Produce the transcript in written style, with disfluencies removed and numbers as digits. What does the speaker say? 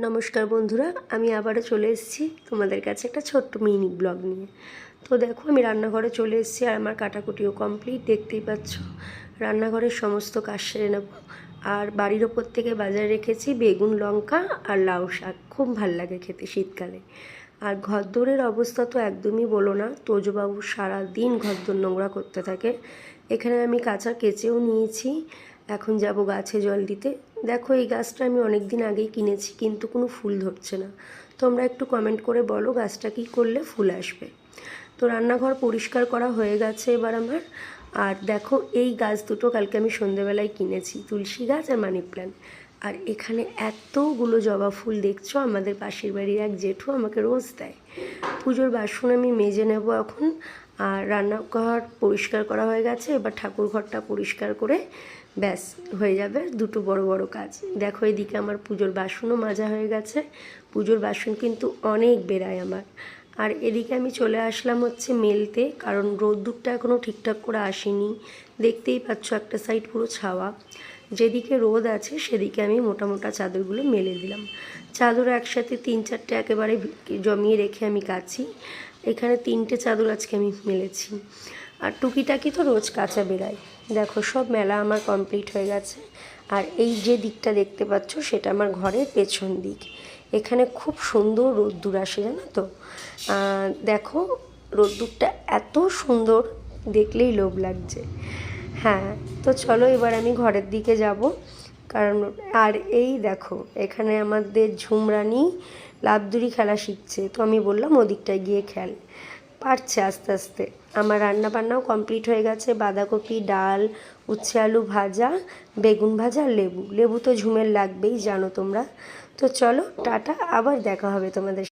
নমস্কার বন্ধুরা, আমি আবারও চলে এসেছি তোমাদের কাছে একটা ছোট্ট মিনি ব্লগ নিয়ে। তো দেখো, আমি রান্নাঘরে চলে এসেছি আর আমার কাটাকুটিও কমপ্লিট, দেখতেই পাচ্ছ। রান্নাঘরের সমস্ত কাজ সেরে নেব। আর বাড়ির ওপর থেকে বাজারে রেখেছি বেগুন, লঙ্কা আর লাউ শাক, খুব ভাল লাগে খেতে শীতকালে। আর ঘরদোরের অবস্থা তো একদমই বলো না, তোজবাবু সারাদিন ঘরদোর নোংরা করতে থাকে। এখানে আমি কাঁচা কেচেও নিয়েছি, এখন যাব গাছে জল দিতে। দেখো, এই গাছটা আমি অনেক দিন আগেই কিনেছি, কিন্তু কোনো ফুল ধরছে না। তোমরা একটু কমেন্ট করে বলো গাছটা কী করলে ফুল আসবে। তো রান্নাঘর পরিষ্কার করা হয়ে গেছে এবার আমার। আর দেখো, এই গাছ দুটো কালকে আমি সন্ধেবেলায় কিনেছি, তুলসী গাছ আর মানি প্ল্যান্ট। আর এখানে এতগুলো জবা ফুল দেখছো, আমাদের পাশের বাড়ির এক জেঠু আমাকে রোজ দেয়। পুজোর বাসন আমি মেজে নেব এখন। আর রান্নাঘর পরিষ্কার করা হয়ে গেছে, এবার ঠাকুর ঘরটা পরিষ্কার করে ব্যাস হয়ে যাবে দুটো বড় বড় কাজ। দেখো, এদিকে আমার পুজোর বাসনও মাজা হয়ে গেছে। পুজোর বাসন কিন্তু অনেক বেরায় আমার। আর এদিকে আমি চলে আসলাম হচ্ছে মেলতে, কারণ রোদ্দুরটা এখনও ঠিকঠাক করে আসেনি। দেখতেই পাচ্ছ একটা সাইড পুরো ছাওয়া। যেদিকে রোদ আছে সেদিকে আমি মোটা মোটা চাদরগুলো মেলে দিলাম। চাদর একসাথে 3-4টে একেবারে জমিয়ে রেখে আমি কাচি। এখানে 3টে চাদর আজকে আমি মেলেছি। আর টুকিটাকি তো রোজ কাচা বেরায়। দেখো, সব মেলা আমার কমপ্লিট হয়ে গেছে। আর এই যে দিকটা দেখতে পাচ্ছ সেটা আমার ঘরের পেছন দিক। এখানে খুব সুন্দর রোদ্দুর আসে, জানো তো। দেখো, রোদ্দুরটা এত সুন্দর, দেখলেই লোভ লাগছে। হ্যাঁ, তো চলো এবার আমি ঘরের দিকে যাব। কারণ আর এই দেখো, এখানে আমাদের ঝুমরানি লাফদড়ি খেলা শিখছে, তো আমি বললাম ওদিকটায় গিয়ে খেল। পারছে আস্তে আস্তে। আমার রান্না বান্নাও কমপ্লিট হয়ে গেছে। বাঁধাকপি, ডাল, উচ্ছে আলু ভাজা, বেগুন ভাজা আর লেবু। লেবু তো ঝুমের লাগবেই, জানো তোমরা। তো চলো টাটা, আবার দেখা হবে তোমাদের।